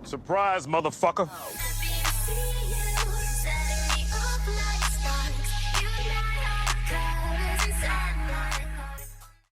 Surprise, motherfucker.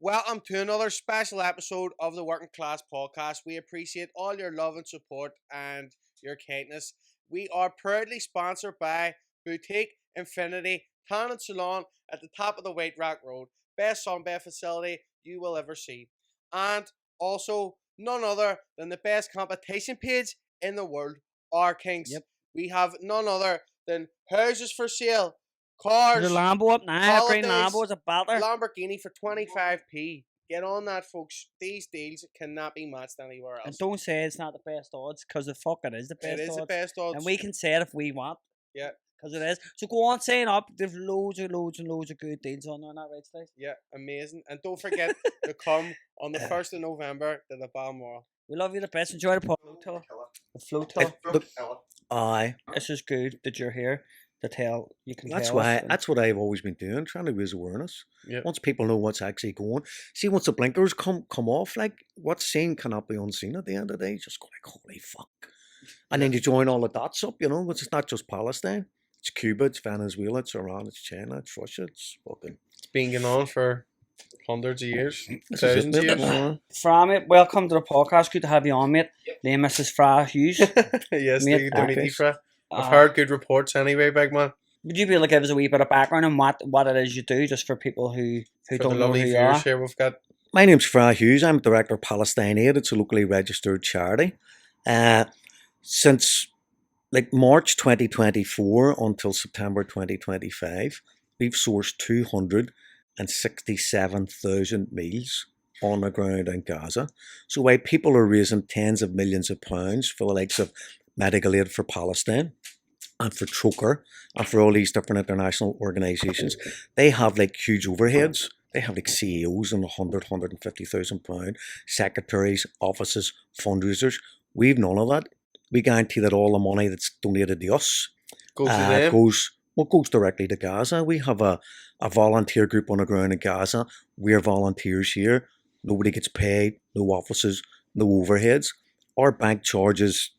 Welcome to another special episode of the Working Class Podcast. We appreciate all your love and support and your kindness. We are proudly sponsored by Boutique Infinity Tan and Salon at the top of the White Rock Road. Best sunbed facility you will ever see. And also none other than the best competition page in the world, our Kings. Yep. We have none other than houses for sale, cars, There's a Lambo up now. Green holidays, Lambo is a batter. Lamborghini for 25p. Get on that, folks. These deals cannot be matched anywhere else. And don't say it's not the best odds, because the fuck it is the best It is odds. the best odds. And we can say it if we want. Yeah. Because it is. So go on, sign up. There's loads of good deals on there, not right, Steve? Yeah, amazing. And don't forget to come on the 1st of November to the Balmoral. We love you the best. Enjoy the flotilla. The flotilla. Aye. This is good that you're here to tell. You can That's tell why. us. That's what I've always been doing, trying to raise awareness. Yeah. Once people know what's actually going, see, once the blinkers come off, like what's seen cannot be unseen. At the end of the day, you just go like, holy fuck, and then you join all the dots up. You know, it's not just Palestine. It's Cuba, it's Venezuela, it's Iran, it's China, it's Russia. It's fucking. It's been going on for hundreds of years, This is thousands of it, years. mate. Fra, mate, welcome to the podcast. Good to have you on, mate. Name is Fra Hughes. Yes, Mate, to meet you, Fra. I've Uh, heard good reports anyway, big man. Would you be able to give us a wee bit of background on what it is you do, just for people who For the don't know who lovely you viewers are? here, we've got. My name's Fra Hughes. I'm director of Palestine Aid. It's a locally registered charity. Since like March 2024 until September 2025, we've sourced 267,000 meals on the ground in Gaza. So while people are raising tens of millions of pounds for the likes of Medical Aid for Palestine and for Troker and for all these different international organisations, they have like huge overheads. They have like CEOs and 150,000 pound, secretaries, offices, fundraisers. We've none of that. We guarantee that all the money that's donated to us Go to them. goes directly to Gaza. We have a volunteer group on the ground in Gaza. We're volunteers here. Nobody gets paid, no offices, no overheads. Our bank charges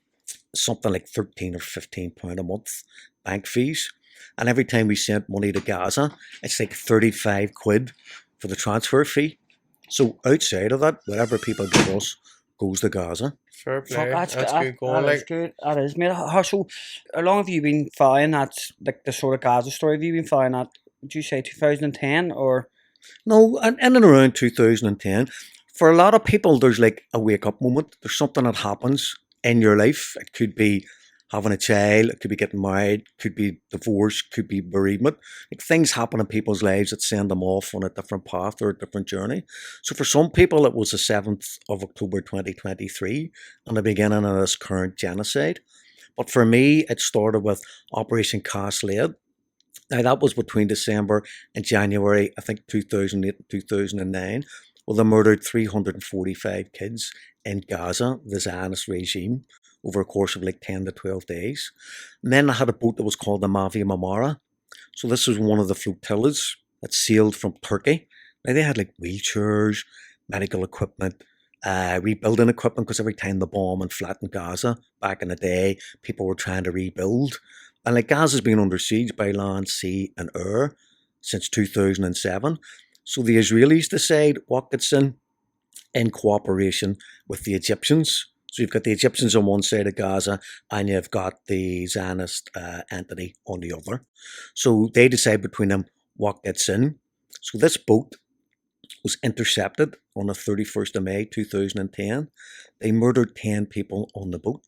something like £13 or £15 a month bank fees. And every time we send money to Gaza, it's like 35 quid for the transfer fee. So outside of that, whatever people give us goes to Gaza. Fair Fuck, play. That's good going. That is good. That is, mate. So, how long have you been following that, like the sort of Gaza story? Have you been following that, would you say 2010 or? No, in and around 2010, for a lot of people, there's like a wake-up moment. There's something that happens in your life. It could be having a child, it could be getting married, could be divorce, could be bereavement. Like things happen in people's lives that send them off on a different path or a different journey. So for some people, it was the 7th of October 2023 and the beginning of this current genocide. But for me, it started with Operation Cast Lead. Now that was between December and January, I think 2008 and 2009. Well, they murdered 345 kids in Gaza, the Zionist regime, over a course of like 10 to 12 days. And then I had a boat that was called the Mavi Marmara. So this was one of the flotillas that sailed from Turkey. Now they had like wheelchairs, medical equipment, rebuilding equipment, because every time the bomb and flattened Gaza back in the day, people were trying to rebuild. And like Gaza's been under siege by land, sea and air since 2007. So the Israelis decide what gets in cooperation with the Egyptians. So you've got the Egyptians on one side of Gaza and you've got the Zionist entity on the other. So they decide between them what gets in. So this boat was intercepted on the 31st of May 2010. They murdered 10 people on the boat.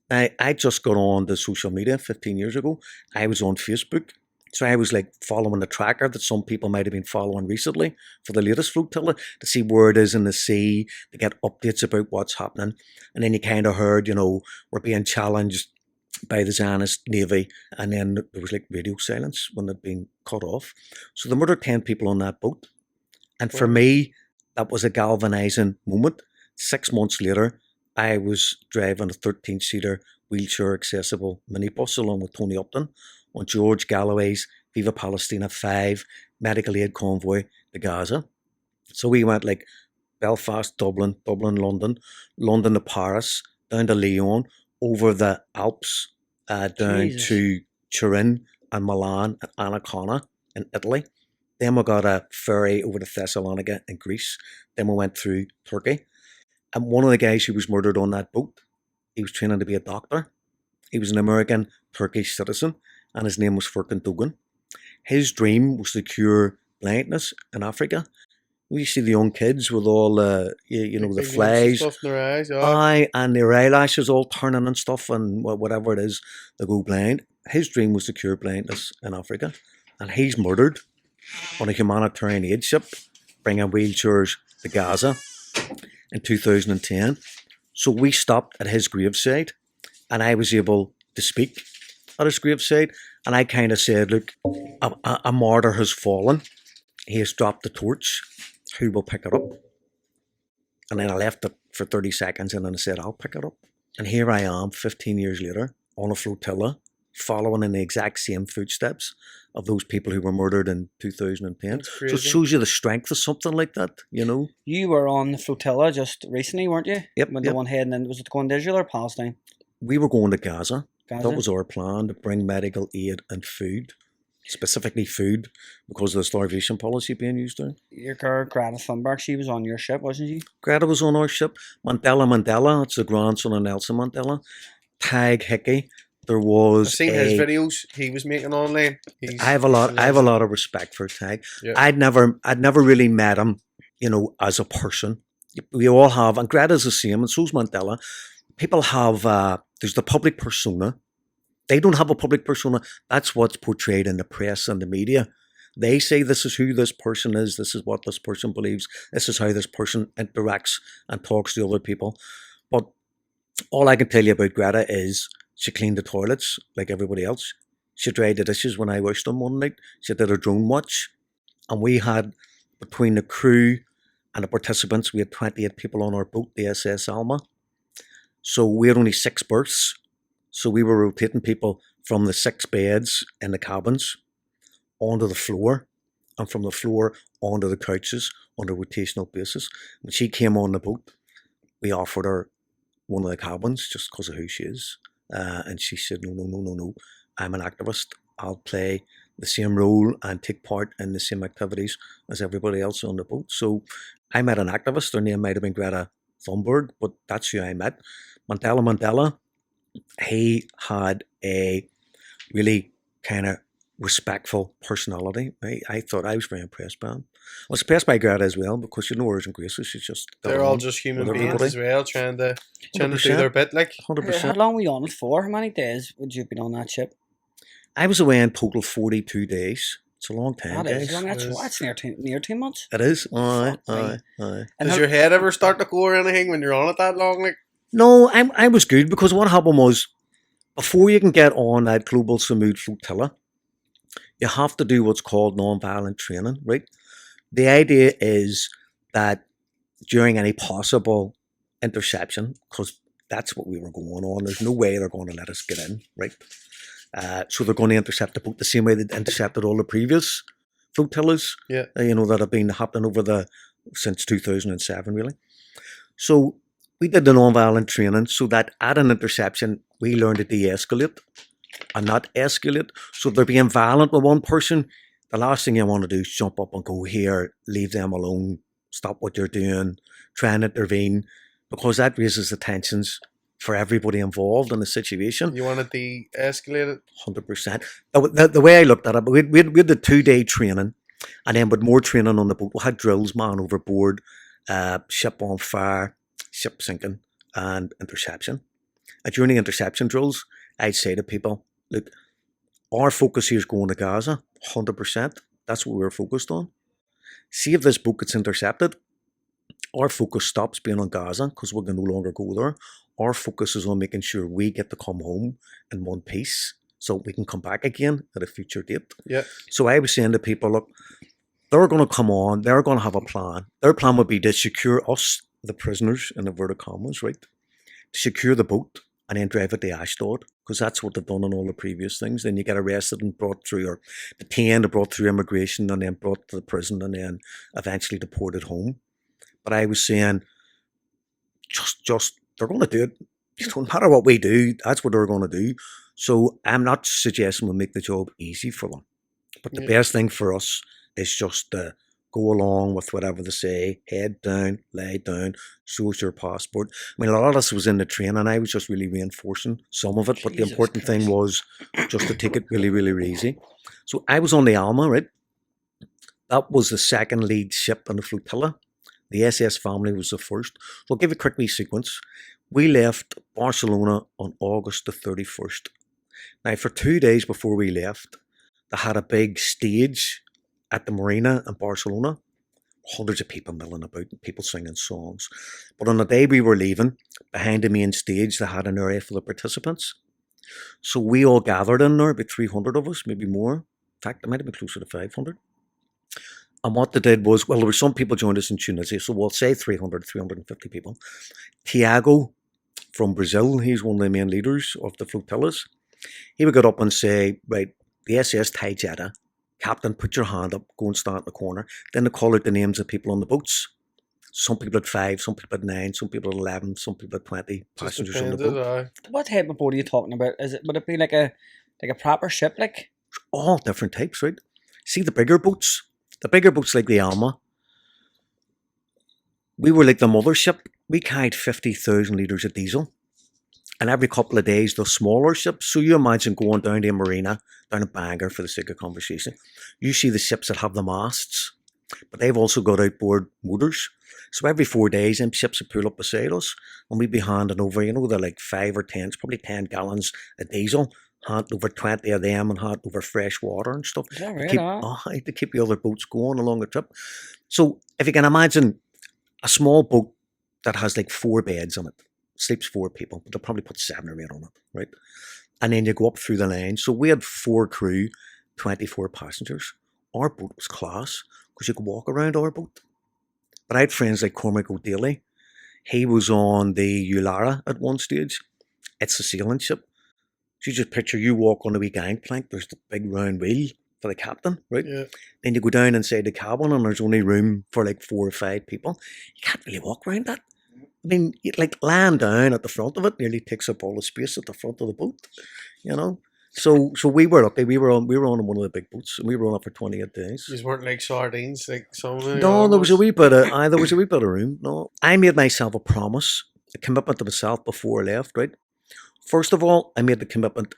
Now, I just got on the social media 15 years ago. I was on Facebook. So I was like following the tracker that some people might have been following recently for the latest flotilla to see where it is in the sea, to get updates about what's happening. And then you kind of heard, you know, we're being challenged by the Zionist Navy. And then there was like radio silence when they'd been cut off. So they murdered 10 people on that boat. And for me, that was a galvanizing moment. 6 months later, I was driving a 13-seater wheelchair accessible minibus along with Tony Upton on George Galloway's Viva Palestina 5 medical aid convoy to Gaza. So we went like Belfast, Dublin, London, London to Paris down to Lyon, over the Alps, down Jesus. to Turin and Milan and Ancona in Italy. Then we got a ferry over to Thessalonica in Greece. Then we went through Turkey. And one of the guys who was murdered on that boat, he was training to be a doctor. He was an American Turkish citizen, and his name was Furkan Dogan. His dream was to cure blindness in Africa. We see the young kids with all the Big flies, stuff in their eyes. and their eyelashes all turning and stuff, and whatever it is, they go blind. His dream was to cure blindness in Africa, and he's murdered on a humanitarian aid ship, bringing wheelchairs to Gaza in 2010. So we stopped at his graveside, and I was able to speak at his graveside, and I kind of said, look, a martyr has fallen. He has dropped the torch. Who will pick it up? And then I left it for 30 seconds, and then I said, I'll pick it up. And here I am, 15 years later, on a flotilla, following in the exact same footsteps of those people who were murdered in 2010. So it shows you the strength of something like that, you know. You were on the flotilla just recently, weren't you? Yep. When the one heading in, was it going to Israel or Palestine? We were going to Gaza. Gaza? That was our plan, to bring medical aid and food. Specifically food, because of the starvation policy being used there. Your girl, Greta Thunberg, she was on your ship, wasn't she? Greta was on our ship. Mandela, it's the grandson of Nelson Mandela. Tag Hickey. There was I've seen his videos he was making online. I have a lot of respect for Tag. Yeah. I'd never really met him, as a person. We all have, and Greta's the same, and so's Mandela. People have there's the public persona. They don't have a public persona. That's what's portrayed in the press and the media. They say this is who this person is, this is what this person believes, this is how this person interacts and talks to other people. But all I can tell you about Greta is she cleaned the toilets like everybody else. She dried the dishes when I washed them one night. She did a drone watch. And we had, between the crew and the participants, we had 28 people on our boat, the SS Alma. So we had only 6 berths. So we were rotating people from the 6 beds in the cabins onto the floor, and from the floor onto the couches on a rotational basis. When she came on the boat, we offered her one of the cabins just because of who she is. And she said, no, I'm an activist. I'll play the same role and take part in the same activities as everybody else on the boat. So I met an activist. Her name might have been Greta Thunberg, but that's who I met. Mandela, he had a really kind of respectful personality. I thought I was very impressed by him. I was impressed by Greta as well, because hers and Grace's, she's just... They're all just human beings as well, trying to do their bit, like. 100%. How long were you on it for? How many days would you have been on that ship? I was away in total 42 days. It's a long time, That is guys. long. That's near 2 months. It is. Aye. And Does your head ever start to go or anything when you're on it that long, like? No, I was good, because what happened was, before you can get on that global Samud flotilla, you have to do what's called non-violent training, right? The idea is that during any possible interception, because that's what we were going on, there's no way they're going to let us get in, right? So they're going to intercept the boat the same way they intercepted all the previous flotillas, that have been happening since 2007, really. So we did the non-violent training so that at an interception, we learned to de-escalate and not escalate. So if they're being violent with one person, the last thing you want to do is jump up and go, here, leave them alone, stop what you're doing, try and intervene, because that raises the tensions for everybody involved in the situation. You want to de-escalate it? 100%. The way I looked at it, we had the 2-day training, and then with more training on the boat, we had drills, man overboard, ship on fire, ship sinking, and interception. And during the interception drills, I'd say to people, look, our focus here is going to Gaza, 100%. That's what we're focused on. See if this boat gets intercepted, our focus stops being on Gaza, because we can no longer go there. Our focus is on making sure we get to come home in one piece, so we can come back again at a future date. Yeah. So I was saying to people, look, they're going to come on, they're going to have a plan. Their plan would be to secure us, the prisoners, in inverted commas, right? To secure the boat and then drive it to Ashdod, because that's what they've done in all the previous things. Then you get arrested and brought through, or detained and brought through immigration, and then brought to the prison, and then eventually deported home. But I was saying, just they're going to do it. no matter what we do, that's what they're going to do. So I'm not suggesting we make the job easy for them. But the best thing for us is just to go along with whatever they say, head down, lie down, show us your passport. I mean, a lot of us was in the train and I was just really reinforcing some of it. But the Jesus important thing Christ. was just to take it really, really easy. So I was on the Alma, right? That was the second lead ship in the flotilla. The SS family was the first. So I'll give you a quick wee sequence. We left Barcelona on August the 31st. Now, for 2 days before we left, they had a big stage at the marina in Barcelona. Hundreds of people milling about and people singing songs. But on the day we were leaving, behind the main stage, they had an area for the participants. So we all gathered in there, about 300 of us, maybe more. In fact, it might have been closer to 500. And what they did was, well, there were some people joined us in Tunisia, so we'll say 300, 350 people. Tiago from Brazil, he's one of the main leaders of the flotillas. He would get up and say, right, the SS Taijeta, Captain, put your hand up, go and stand in the corner. Then they call out the names of people on the boats. Some people had 5, some people had 9, some people had 11, some people had 20 passengers on the boat. What type of boat are you talking about? Would it be like a proper ship, like? All different types, right? See the bigger boats? The bigger boats like the Alma, we were like the mothership. We carried 50,000 litres of diesel. And every couple of days, the smaller ships. So you imagine going down to a marina, down a Bangor for the sake of conversation. You see the ships that have the masts, but they've also got outboard motors. So every 4 days, them ships would pull up beside us and we'd be handing over, they're like 5 or 10, probably 10 gallons of diesel, handing over 20 of them and handing over fresh water and stuff. Is that right? To keep the other boats going along the trip. So if you can imagine a small boat that has like 4 beds on it, sleeps 4 people, but they'll probably put 7 or 8 on it, right? And then you go up through the line. So we had 4 crew, 24 passengers. Our boat was class because you could walk around our boat. But I had friends like Cormac O'Daly. He was on the Ulara at one stage. It's a sailing ship. So you just picture you walk on the wee gangplank. There's the big round wheel for the captain, right? Yeah. Then you go down inside the cabin and there's only room for like 4 or 5 people. You can't really walk around that. I mean, like lying down at the front of it nearly takes up all the space at the front of the boat, So we were lucky. We were on one of the big boats, and we were on it for 28 days. These weren't like sardines, like some of them. No, there was a wee bit of room. No, I made myself a promise, a commitment to myself before I left. Right. First of all, I made the commitment: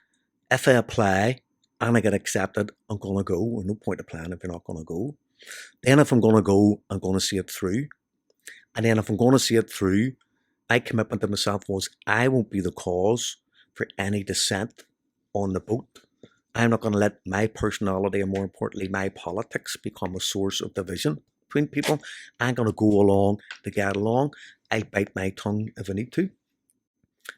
if I apply and I get accepted, I'm gonna go. There's no point applying if you're not gonna go. Then, if I'm gonna go, I'm gonna see it through. And then if I'm going to see it through, my commitment to myself was I won't be the cause for any dissent on the boat. I'm not going to let my personality and, more importantly, my politics become a source of division between people. I'm going to go along to get along. I bite my tongue if I need to.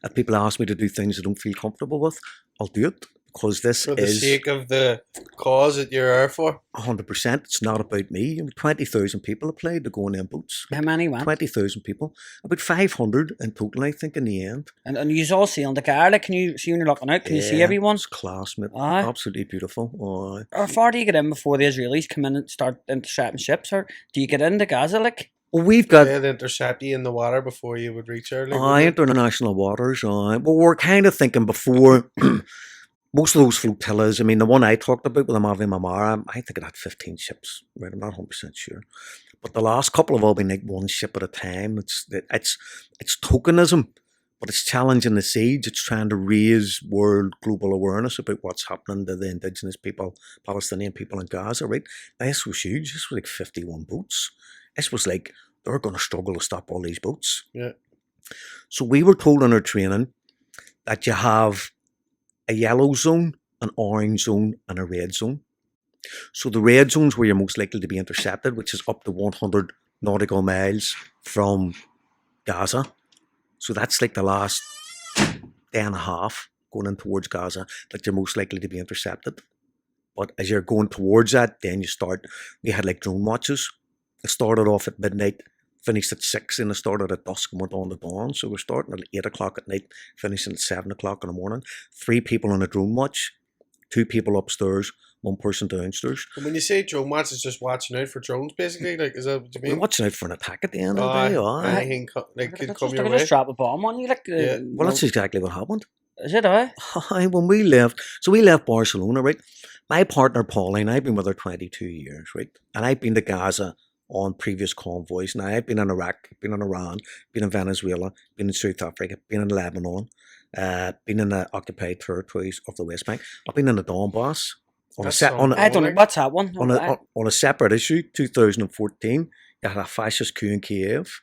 If people ask me to do things I don't feel comfortable with, I'll do it. Because this for the is sake of the cause that you're there for. 100%. It's not about me. 20,000 people applied to go on them boats. How many went? 20,000 people. About 500 in total, I think, in the end. And you all see on the car, like, can you see when you're looking out? Can you see everyone? It's class, mate. Aye. Absolutely beautiful. Aye. How far do you get in before the Israelis come in and start intercepting ships? Or do you get into Gaza, like? Well, we've got... They'd intercept you in the water before you would reach her. International waters. Well, we're kind of thinking before... Most of those flotillas, I mean, the one I talked about with the Mavi Mamara, I think it had 15 ships, right? I'm not 100% sure. But the last couple have all been like one ship at a time. It's tokenism, but it's challenging the siege. It's trying to raise world global awareness about what's happening to the indigenous people, Palestinian people in Gaza, right? Now, this was huge. This was like 51 boats. This was like, they're going to struggle to stop all these boats. Yeah. So we were told in our training that you have a yellow zone, an orange zone, and a red zone. So the red zone's where you're most likely to be intercepted, which is up to 100 nautical miles from Gaza. So that's like the last day and a half going in towards Gaza that you're most likely to be intercepted. But as you're going towards that, then we had like drone watches. It started off at midnight, finished at 6, and it started at dusk and went on to dawn. So we're starting at 8 o'clock at night, finishing at 7 o'clock in the morning. 3 people on a drone watch 2 people upstairs, 1 person downstairs. And when you say drone watch, it's just watching out for drones, basically. Like, is that what you We're mean? watching out for an attack at the end of the day. Aye. Anything like They could could come just, your they could way. just drop a bomb on you. Like, Yeah. Well, that's exactly what happened. Is it, eh? Aye, when we left, so we left Barcelona, right? My partner Pauline, I've been with her 22 years, right? And I've been to Gaza on previous convoys. Now, I've been in Iraq, been in Iran, been in Venezuela, been in South Africa, been in Lebanon, been in the occupied territories of the West Bank. I've been in the Donbass. I don't know. What's that one? On a separate issue, 2014, you had a fascist coup in Kiev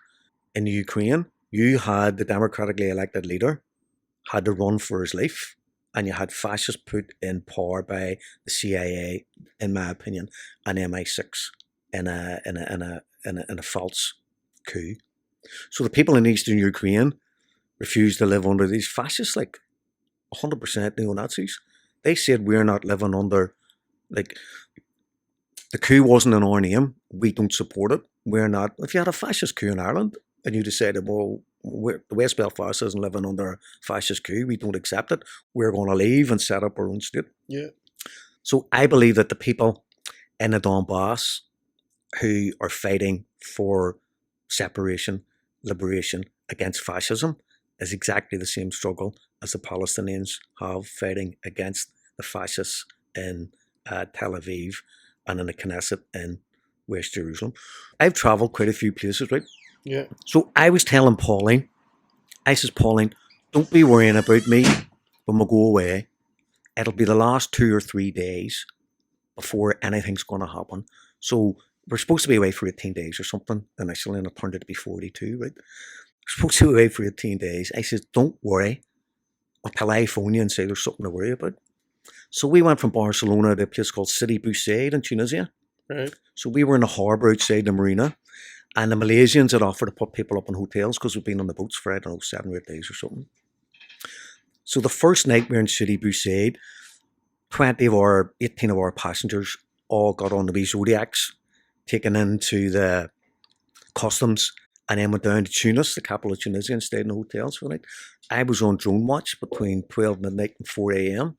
in Ukraine. You had the democratically elected leader had to run for his life, and you had fascists put in power by the CIA, in my opinion, and MI6 in a false coup. So the people in Eastern Ukraine refused to live under these fascists, like 100% neo-Nazis. They said, we're not living under, like, the coup wasn't in our name, we don't support it, we're not. If you had a fascist coup in Ireland, and you decided, well, the West Belfast isn't living under a fascist coup, we don't accept it, we're going to leave and set up our own state. Yeah. So I believe that the people in the Donbass who are fighting for separation, liberation against fascism is exactly the same struggle as the Palestinians have fighting against the fascists in Tel Aviv and in the Knesset in West Jerusalem. I've travelled quite a few places, right? Yeah. So I was telling Pauline, I says, Pauline, don't be worrying about me when we go away. It'll be the last 2 or 3 days before anything's going to happen. So we're supposed to be away for 18 days or something initially, and it turned out to be 42, right? We're supposed to be away for 18 days. I says, don't worry until I phone you and say there's something to worry about. So we went from Barcelona to a place called Sidi Bou Said in Tunisia. Right. So we were in the harbour outside the marina, and the Malaysians had offered to put people up in hotels because we'd been on the boats for, I don't know, 7 or 8 days or something. So the first night we were in Sidi Bou Said, 18 of our passengers all got on the wee Zodiacs, taken into the customs, and then went down to Tunis, the capital of Tunisia, and stayed in hotels for the night. I was on drone watch between 12 midnight and 4 a.m.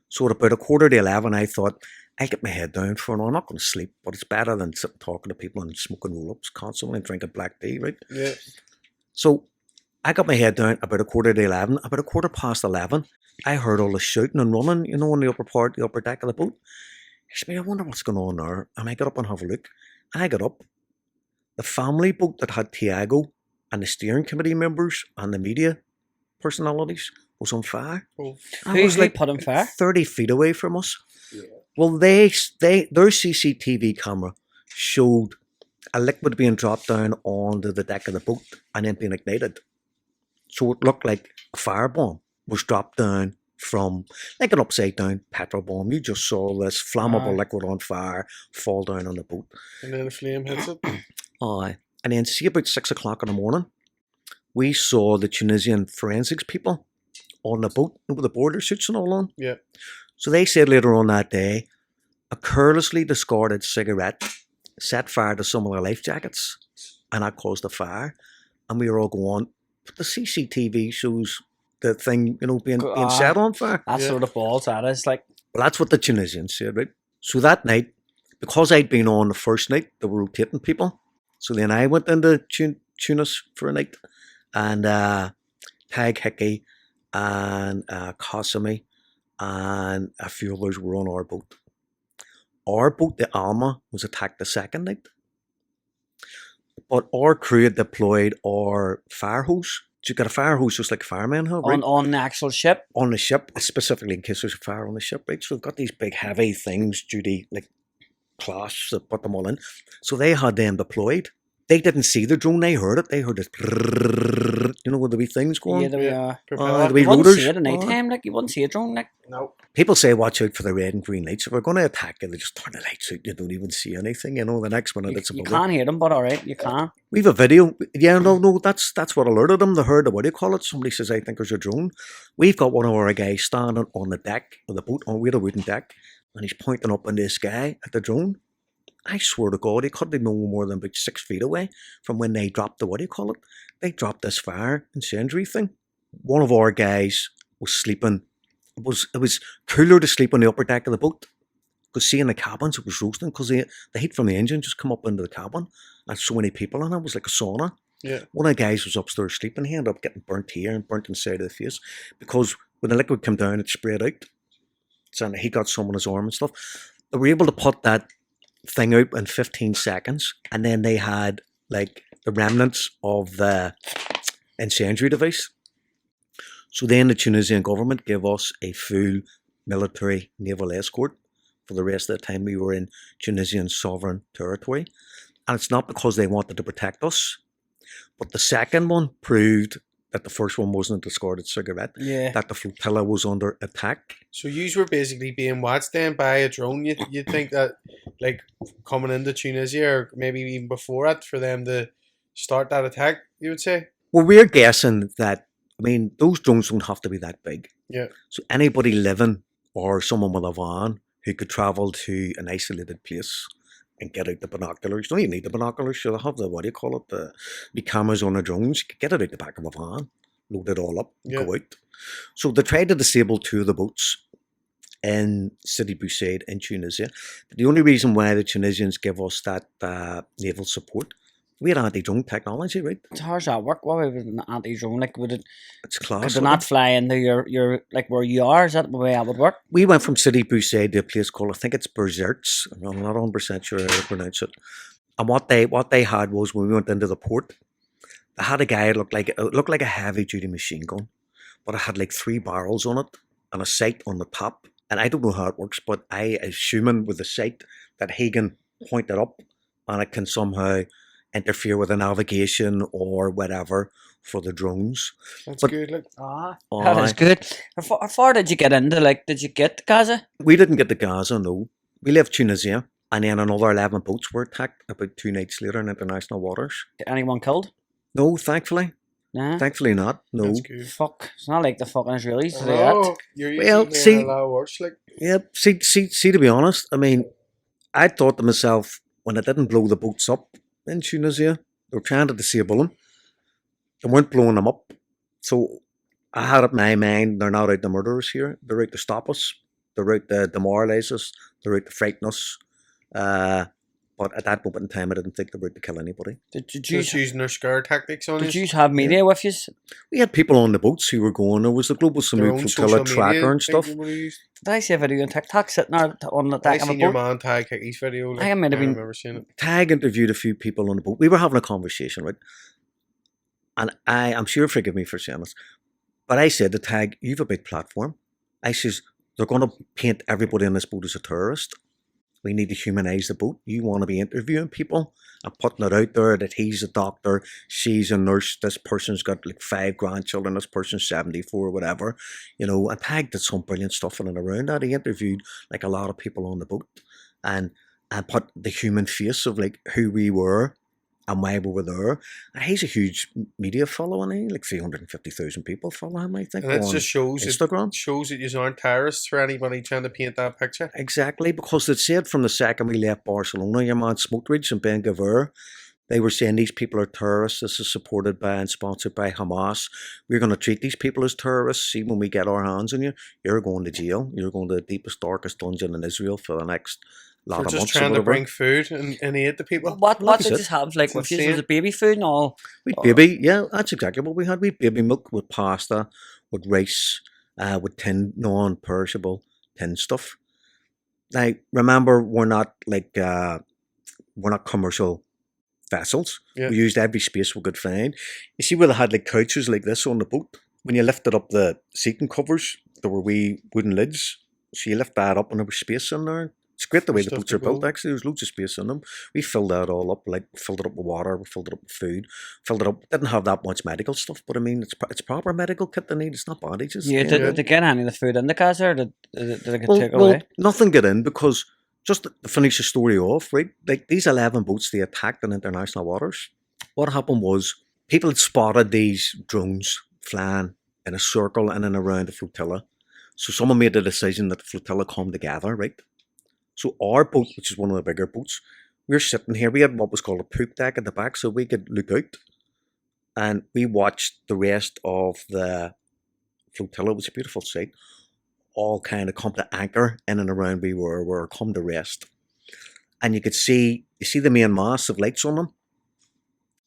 So at about 11:15, I thought, I'll get my head down for an hour. I'm not going to sleep, but it's better than sitting talking to people and smoking roll-ups constantly and drinking black tea, right? Yeah. So I got my head down about 11:15. About 11:15, I heard all the shouting and running, you know, on the upper deck of the boat. I said, I wonder what's going on there. And I got up and have a look. I got up. The family boat that had Tiago and the steering committee members and the media personalities was on fire. Oh. I was Who put on fire? 30 feet away from us. Yeah. Well, their CCTV camera showed a liquid being dropped down onto the deck of the boat and then being ignited. So it looked like a firebomb was dropped down from, like an upside down petrol bomb. You just saw this flammable liquid on fire fall down on the boat. And then the flame hits it. Aye. And then see about 6 o'clock in the morning, we saw the Tunisian forensics people on the boat with the border suits and all on. Yeah. So they said later on that day, a carelessly discarded cigarette set fire to some of their life jackets, and that caused a fire. And we were all going, but the CCTV shows the thing, you know, being set on fire. That's sort of balls at us, like. Well, that's what the Tunisians said, right? So that night, because I'd been on the first night, they were rotating people. So then I went into Tunis for a night, and Tag Hickey and Qasimi and a few others were on our boat. Our boat, the Alma, was attacked the second night. But our crew had deployed our fire hose. So you got a fire hose just like firemen have, right? On the actual ship? On the ship, specifically in case there's a fire on the ship, right? So they've got these big heavy things, duty, like cloths that put them all in. So they had them deployed. They didn't see the drone, they heard it. They heard this, you know, with the wee things going. Yeah, there we are. The wee You wouldn't rotors. see it at night time, like, you wouldn't see a drone, like. No. People say watch out for the red and green lights. If we're going to attack you, they just turn the lights out. You don't even see anything. You know, the next minute it's You above can't hear them, but alright, you can. We've a video. Yeah, no, that's what alerted them. They heard the, what do you call it? Somebody says, I think there's a drone. We've got one of our guys standing on the deck of the boat, we had a wooden deck, and he's pointing up in the sky at the drone. I swear to God, he couldn't be no more than about 6 feet away from when they dropped the, what do you call it? They dropped this fire incendiary thing. One of our guys was sleeping it was cooler to sleep on the upper deck of the boat. Because see, in the cabins, it was roasting because the heat from the engine just come up into the cabin. And so many people in it. It was like a sauna. Yeah. One of the guys was upstairs sleeping. He ended up getting burnt here and burnt inside of the face because when the liquid came down, it sprayed out. So he got some on his arm and stuff. They were able to put that thing out in 15 seconds. And then they had like the remnants of the incendiary device. So then the Tunisian government gave us a full military naval escort for the rest of the time we were in Tunisian sovereign territory. And it's not because they wanted to protect us, but the second one proved that the first one wasn't a discarded cigarette, Yeah. that the flotilla was under attack. So you were basically being watched then by a drone. You'd think that, like, coming into Tunisia or maybe even before it, for them to start that attack, you would say? Well, we're guessing that, I mean, those drones don't have to be that big. Yeah. So anybody living or someone with a van who could travel to an isolated place and get out the binoculars. You don't even need the binoculars. You'll have the, what do you call it, the cameras on the drones. You could get it out the back of a van, load it all up, and go out. So they tried to disable 2 of the boats in Sidi Bou Said in Tunisia. But the only reason why the Tunisians give us that naval support, we had anti-drone technology, right? So how does that work? What would an anti-drone, like, would it, It's class. could they not fly into your like where you are? Is that the way that would work? We went from Sidi Bou Said to a place called, I think it's Berzerts. I'm not 100% sure how to pronounce it. And what they had was, when we went into the port, they had a guy, it looked like a heavy-duty machine gun, but it had like 3 barrels on it and a sight on the top. And I don't know how it works, but I assuming with the sight that he can point it up and it can somehow interfere with the navigation or whatever for the drones. That's But- good. Like, That is good. How far did you get into? Like, did you get to Gaza? We didn't get to Gaza, no. We left Tunisia, and then another 11 boats were attacked about 2 nights later in international waters. Anyone killed? No, thankfully. Nah. Thankfully not, no. that's good. Fuck. It's not like the fucking Israelis to do that. Oh, you're Well, usually see- a lot worse. Like, Yeah, see, to be honest, I mean, I thought to myself, when I didn't blow the boats up in Tunisia, they were trying to disable them. They weren't blowing them up. So I had it in my mind, they're not out to murder us here. They're out to stop us. They're out to demoralise us. They're out to frighten us. But at that moment in time, I didn't think they were out to kill anybody. Did you just using their scare tactics on did you. you have media with you? We had people on the boats who were going, there was the Global Their Samud own Flotilla social tracker media and stuff. thing you would've used. Did I see a video on TikTok sitting there on the I deck of a seen your boat? man tag Kiki's video. Like, I might have been- remember seeing it. Tag interviewed a few people on the boat. We were having a conversation, right? And I'm sure, forgive me for saying this, but I said to Tag, you have a big platform. I says, they're going to paint everybody on this boat as a terrorist. We need to humanise the boat. You want to be interviewing people and putting it out there that he's a doctor, she's a nurse, this person's got like 5 grandchildren, this person's 74, whatever. You know, and Tag did some brilliant stuff in and around that. He interviewed like a lot of people on the boat and put the human face of like who we were and why we were there. And he's a huge media following. Like 350,000 people follow him, I think, And it on just shows Instagram. shows that you aren't terrorists for anybody trying to paint that picture. Exactly, because they said from the second we left Barcelona, your man Smotrich and Ben Gavir, they were saying these people are terrorists. This is supported by and sponsored by Hamas. We're going to treat these people as terrorists. See, when we get our hands on you, you're going to jail. You're going to the deepest, darkest dungeon in Israel for the next lot For of just months. or trying to whatever. bring food and aid to people. What Like I did said, you have? Like, it's with you? insane. Was it baby food and all? We baby, yeah, that's exactly what we had. We baby milk with pasta, with rice, with tin, non-perishable tin stuff. Now, remember, we're not commercial vessels. Yeah. We used every space we could find. You see where they had like couches like this on the boat? When you lifted up the seating covers, there were wee wooden lids. So you lift that up and there was space in there. It's great the way the Stuff boats to are built, go. actually. There's loads of space in them. We filled that all up, like filled it up with water, we filled it up with food, filled it up. Didn't have that much medical stuff, but I mean, it's proper medical kit they need. It's not bandages. Yeah, you know. did they get any of the food in the Gaza, or did it get Well, taken away? nothing got in because just to finish the story off, right? Like these 11 boats they attacked in international waters. What happened was people had spotted these drones flying in a circle in and around the flotilla. So someone made the decision that the flotilla come together, right? So our boat, which is one of the bigger boats, we're sitting here. We had what was called a poop deck at the back, so we could look out. And we watched the rest of the flotilla. It was a beautiful sight. all kind of come to anchor in and around we were come to rest. And you see the main mast of lights on them.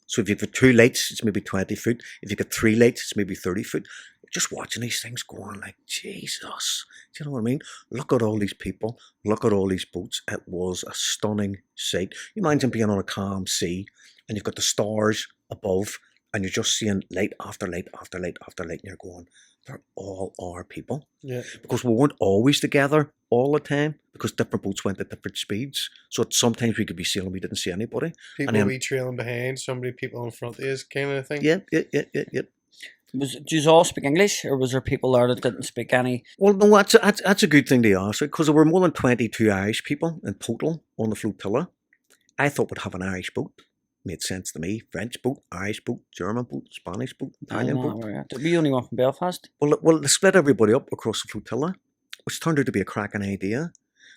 So if you've got 2 lights, it's maybe 20 foot. If you've got 3 lights, it's maybe 30 foot. Just watching these things go on like, Jesus. Do you know what I mean? Look at all these people. Look at all these boats. It was a stunning sight. You imagine being on a calm sea and you've got the stars above and you're just seeing light after light after light after light and you're going, they're all our people. Yeah. Because we weren't always together all the time because different boats went at different speeds. So sometimes we could be sailing, we didn't see anybody. People then, be trailing behind, people in front of us, kind of thing. Yeah. Do you all speak English, or was there people there that didn't speak any? Well, no, that's a good thing to ask, because there were more than 22 Irish people in total on the flotilla. I thought we'd have an Irish boat. Made sense to me. French boat, Irish boat, German boat, Spanish boat, Italian boat. Did we only one from Belfast? Well, they split everybody up across the flotilla, which turned out to be a cracking idea,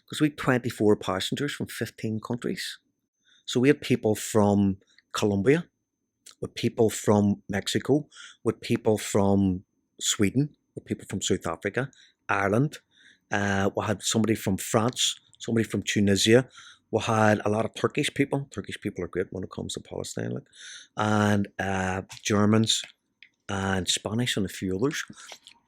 because we had 24 passengers from 15 countries. So we had people from Colombia, with people from Mexico, with people from Sweden, with people from South Africa, Ireland. We had somebody from France, somebody from Tunisia. We had a lot of Turkish people. Turkish people are great when it comes to Palestine, like, and Germans and Spanish and a few others.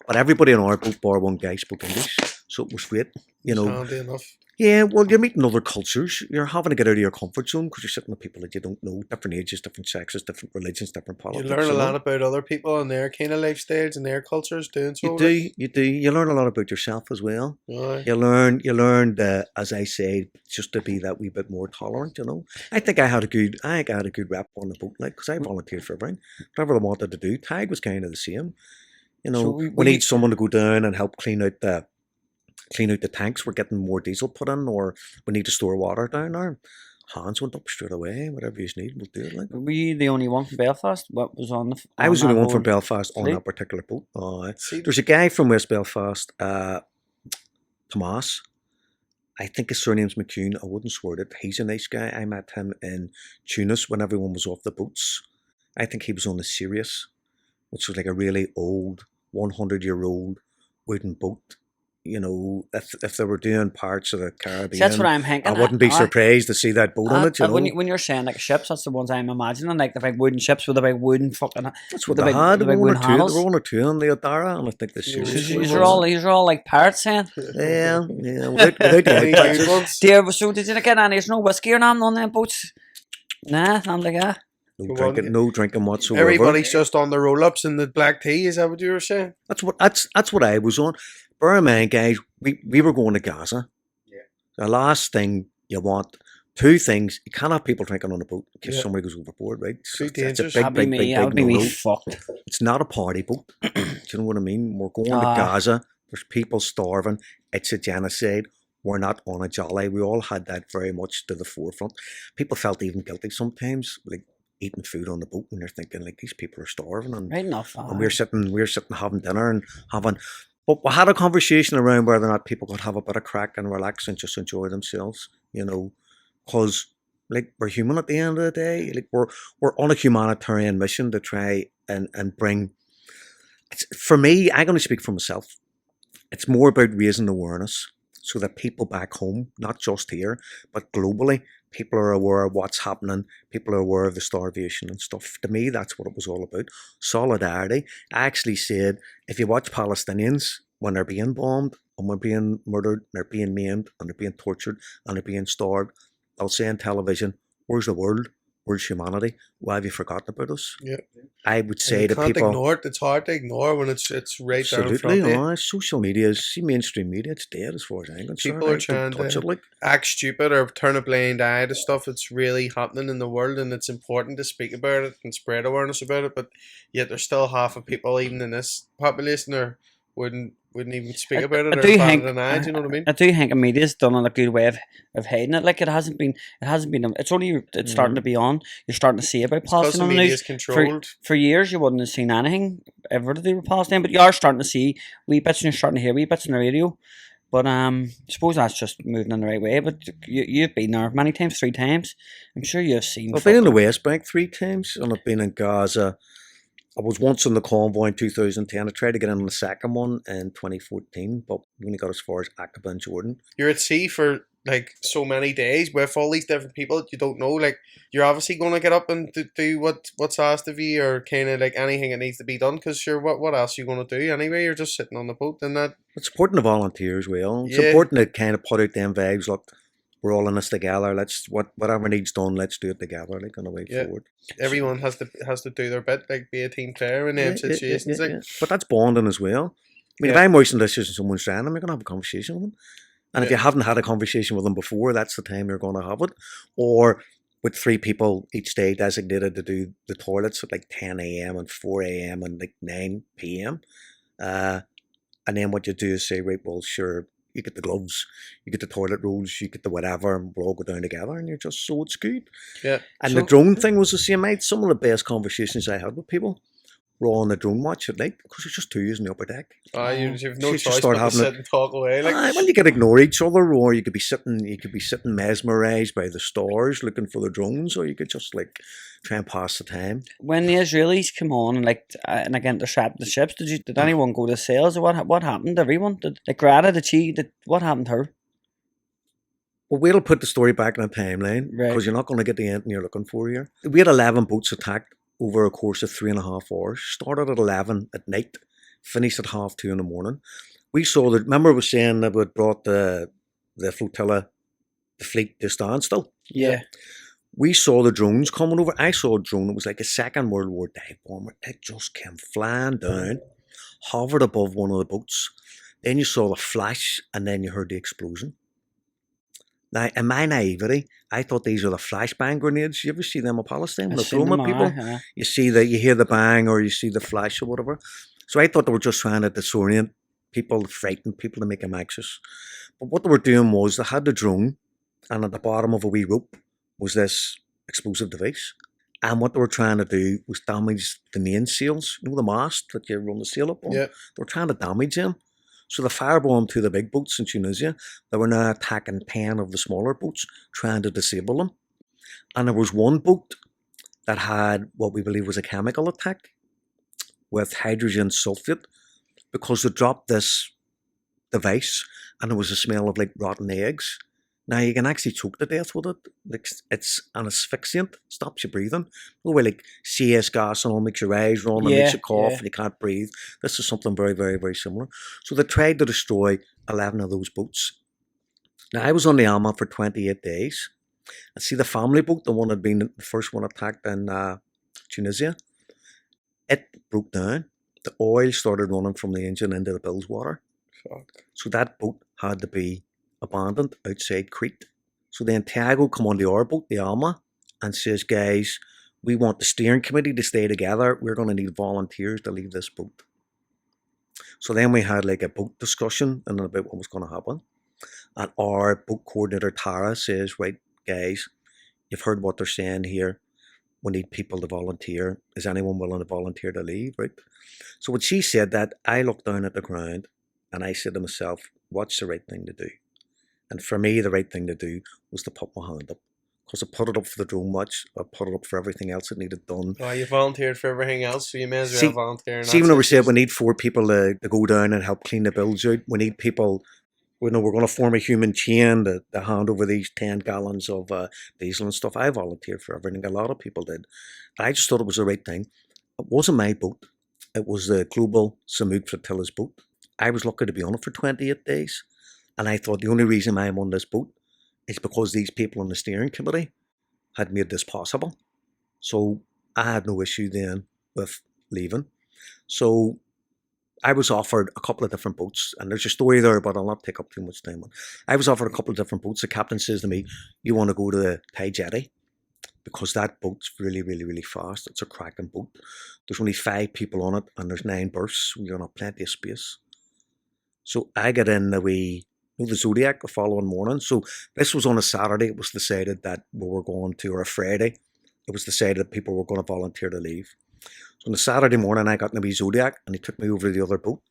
But everybody in our boat, bar one guy, spoke English, so it was great. You know, handy enough. Yeah, well, you're meeting other cultures. You're having to get out of your comfort zone because you're sitting with people that you don't know, different ages, different sexes, different religions, different politics. You learn a lot about other people and their kind of lifestyles and their cultures doing so. You do. You learn a lot about yourself as well. Aye. You learn, as I say, just to be that wee bit more tolerant. You know, I think I had a good rep on the boat, like, because I volunteered for everything. Whatever I wanted to do, tag was kind of the same. You know, So we need someone to go down and help clean out the tanks. We're getting more diesel put in, or we need to store water down there. Hands went up straight away. Whatever you need, we'll do it. Like, were you the only one from Belfast? What was on the? I was the only one from whole Belfast on fleet? that particular boat. There's a guy from West Belfast, Tomas. I think his surname's McCune. I wouldn't swear it. He's a nice guy. I met him in Tunis when everyone was off the boats. I think he was on the Sirius, which was like a really old, 100-year-old wooden boat. You know, if they were doing parts of the Caribbean, See, that's what I'm thinking. I wouldn't be surprised to see that boat on it. You know, when you're saying like ships, that's the ones I'm imagining, like the big wooden ships with the big wooden fucking. That's what the they big, had. the There big were wooden handles. one or two on the Adara, and I think the Sirius. These are all like pirates saying. Yeah. Without the eye patches. So did you get any? There's no whiskey or nothing on them boats. Nah, nothing like that. No drinking whatsoever. Everybody's just on the roll-ups and the black tea. Is that what you were saying? That's what I was on. Bear in mind, guys, we were going to Gaza. Yeah. The last thing you want, 2 things. You can't have people drinking on a boat in case somebody goes overboard, right? Too dangerous. That'd be me fucked. It's not a party boat. Do you know what I mean? We're going to Gaza. There's people starving. It's a genocide. We're not on a jolly. We all had that very much to the forefront. People felt even guilty sometimes, like eating food on the boat when you're thinking like these people are starving, and Right enough. and we're sitting having dinner and having. But we had a conversation around whether or not people could have a bit of crack and relax and just enjoy themselves, you know, because like we're human at the end of the day. Like we're on a humanitarian mission to try and bring. For me, I'm going to speak for myself. It's more about raising awareness so that people back home, not just here, but globally, people are aware of what's happening. People are aware of the starvation and stuff. To me, that's what it was all about. Solidarity. I actually said, if you watch Palestinians, when they're being bombed, and they're being murdered, and they're being maimed, and they're being tortured, and they're being starved, they'll say on television, where's the world? Where's humanity? Why have you forgotten about us? Yeah. I would say to you can't people... ignore it. It's hard to ignore when it's right down in front Absolutely, of you. social media, mainstream media, it's dead as far as I'm concerned. People are trying to act stupid or turn a blind eye to stuff that's really happening in the world, and it's important to speak about it and spread awareness about it, but yet there's still half of people, even in this population, or wouldn't even speak about it or bat an eye. Do you know what I mean? I do think the media's done a good way of hiding it. Like it hasn't been. It's only starting to be on. You're starting to see about Palestine on the news. Controlled. For years, you wouldn't have seen anything ever to do with Palestine, but you are starting to see wee bits, and you're starting to hear wee bits on the radio. But I suppose that's just moving in the right way. But you've been there many times, 3 times. I'm sure you've seen. I've been in the West Bank 3 times, and I've been in Gaza I was once in the convoy in 2010. I tried to get in on the second one in 2014, but we only got as far as Aqaba in Jordan. You're at sea for like so many days with all these different people that you don't know. Like, you're obviously going to get up and do what's asked of you, or kind of like anything that needs to be done. Because sure, what else are you going to do anyway? You're just sitting on the boat, and that. It's supporting the volunteers, well. It's Yeah. important to kind of put out them vibes. Look, we're all in this together. Let's whatever needs done. Let's do it together. Like on the way Yeah. forward. Everyone has to do their bit, like be a team player in them situations. Like, But that's bonding as well. I mean, if Yeah. I'm watching this and someone's drowning, I'm going to have a conversation with them. And if Yeah. you haven't had a conversation with them before, that's the time you're going to have it. Or with 3 people each day designated to do the toilets at like 10 a.m. and 4 a.m. and like 9 p.m. And then what you do is say, right, well, sure, you get the gloves, you get the toilet rolls, you get the whatever, and we'll all go down together, and you're just so it's good. Yeah. And So- the drone thing was the same, mate. Some of the best conversations I had with people were on the drone watch at night because it's just 2 years in the upper deck. You've no You just choice start but to having sit and talk away. Like, Well, you could ignore each other, or you could be sitting mesmerized by the stars, looking for the drones, or you could just like try and pass the time. When the Israelis come on and again intercept the ships, did anyone go to sales, or what happened to everyone? Did Greta, what happened to her? Well, we'll put the story back in a timeline Right. because you're not going to get the ending you're looking for here. We had 11 boats attacked over a course of 3.5 hours. Started at 11 at night, finished at 2:30 in the morning. We saw remember I was saying that we'd brought the flotilla, the fleet to standstill. Yeah. We saw the drones coming over. I saw a drone. It was like a Second World War dive bomber. It just came flying down, hovered above one of the boats. Then you saw the flash, and then you heard the explosion. Now, in my naivety, I thought these were the flashbang grenades. You ever see them in Palestine? When I've they throw seen them them, at people? aye. You hear the bang, or you see the flash, or whatever. So I thought they were just trying to disorient people, frighten people to make them anxious. But what they were doing was they had the drone, and at the bottom of a wee rope was this explosive device. And what they were trying to do was damage the mainsails, the mast that you run the sail up on. Yeah. They were trying to damage them. So they firebombed 2 of the big boats in Tunisia. They were now attacking 10 of the smaller boats, trying to disable them. And there was one boat that had what we believe was a chemical attack with hydrogen sulfate, because they dropped this device and there was a smell of like rotten eggs. Now you can actually choke to death with it. Like, it's an asphyxiant, stops you breathing. The way like CS gas and all makes your eyes run and makes you cough and you can't breathe. This is something very, very, very similar. So they tried to destroy 11 of those boats. Now I was on the Alma for 28 days. And see the family boat, the one that had been the first one attacked in Tunisia, it broke down. The oil started running from the engine into the Billswater. fuck. So that boat had to be abandoned outside Crete. So then Tiago come on the our boat, the Alma, and says, guys, we want the steering committee to stay together. We're going to need volunteers to leave this boat. So then we had like a boat discussion and about what was going to happen. And our boat coordinator, Tara, says, right, guys, you've heard what they're saying here. We need people to volunteer. Is anyone willing to volunteer to leave, right? So when she said that, I looked down at the ground and I said to myself, what's the right thing to do? And for me, the right thing to do was to put my hand up. Because I put it up for the drone watch, I put it up for everything else that needed done. Oh, you volunteered for everything else, so you may as well See- volunteer. See, when we said we need 4 people to go down and help clean the bilge out, we need people, we're going to form a human chain to hand over these 10 gallons of diesel and stuff. I volunteered for everything. A lot of people did. I just thought it was the right thing. It wasn't my boat. It was the Global Samud Flotilla's boat. I was lucky to be on it for 28 days. And I thought the only reason I'm on this boat is because these people on the steering committee had made this possible. So I had no issue then with leaving. So I was offered a couple of different boats, and there's a story there, but I'll not take up too much time on. I was offered a couple of different boats. The captain says to me, you want to go to the Thai jetty? Because that boat's really, really, really fast. It's a cracking boat. There's only 5 people on it, and there's 9 berths. We're going to have plenty of space. So I get in the Zodiac the following morning. So this was on a Saturday. It was decided that we were going to, or a Friday, it was decided that people were going to volunteer to leave. So on the Saturday morning, I got in the wee Zodiac and he took me over to the other boat.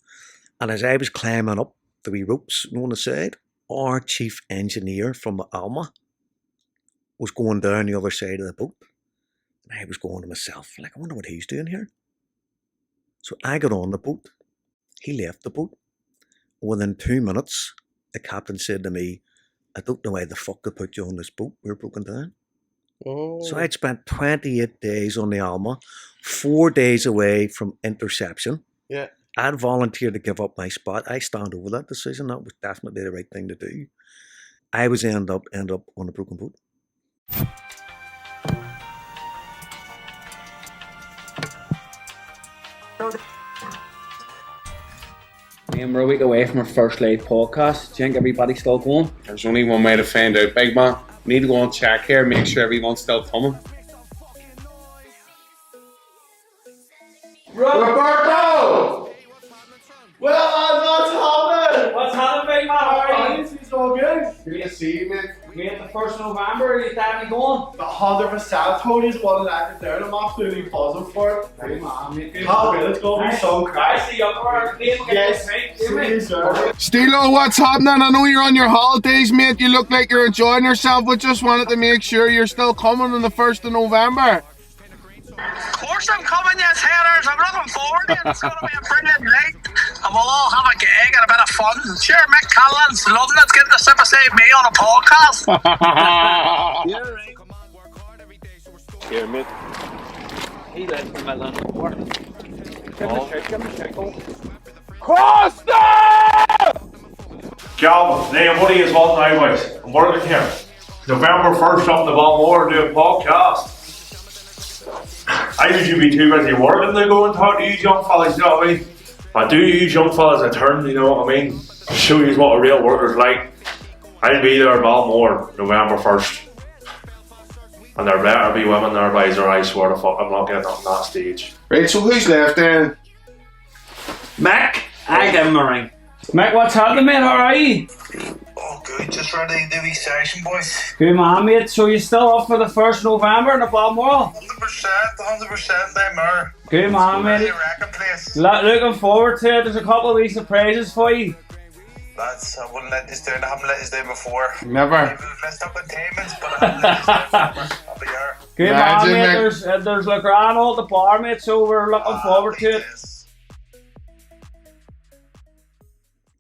And as I was climbing up the wee ropes on the side, our chief engineer from the Alma was going down the other side of the boat. And I was going to myself, like, I wonder what he's doing here. So I got on the boat. He left the boat. Within 2 minutes, the captain said to me, I don't know why the fuck they put you on this boat. We're broken down. Oh. So I'd spent 28 days on the Alma, 4 days away from interception. Yeah. I'd volunteered to give up my spot. I stand over that decision. That was definitely the right thing to do. I was end up on a broken boat. And we're a week away from our first live podcast. Do you think everybody's still going? There's only one way to find out, big man. We need to go and check here, make sure everyone's still coming. Roberto! Well, what's happening? What's happening, big man? How are you? It's all good. Good to see you, mate. Mate, the 1st of November, are you definitely going? 100%. Tony's one that there. I'm absolutely positive for it. Good man, mate. Good. Can't wait. It's going to be so crazy. I see you up for it. Yes. See you, sir. Stilo, what's happening? I know you're on your holidays, mate. You look like you're enjoying yourself. We just wanted to make sure you're still coming on the 1st of November. Of course I'm coming, yes, haters. I'm looking forward to it. It's going to be a brilliant night. And we'll all have a gig and a bit of fun. Sure, Mick Callan's loving it, getting to sip save me on a podcast. Yeah, right. Here, mate. He lives in the middle of nowhere. Give him a shake. Costa! Calvin, name what he is what now, boys. I'm working here. November 1st up in the Balmore doing a podcast. I usually be too busy working to go and talk to you young fellas, you know what I mean? I do you young fellas a turn, you know what I mean? To show you what a real worker's like. I'll be there in Balmore November 1st. And there better be women there, boys, or I swear to fuck, I'm not getting on that stage. Right, so who's left then? Mick, I give him a ring. Mick, what's happening, mate? How are you? Oh, good. Just ready to do wee session, boys. Good man, mate. So you still up for the 1st of November in the Balmoral? 100%, them are. Good man, Really mate. wrecking place. Looking forward to it. There's a couple of wee surprises for you. Lads, I wouldn't let this down. I haven't let this down before. Never. Maybe we've messed up in payments, but I haven't let this down before. I'll be here. Good Imagine, man, mate. Mick. There's like all at the bar, mate. So we're looking forward to it. Yes.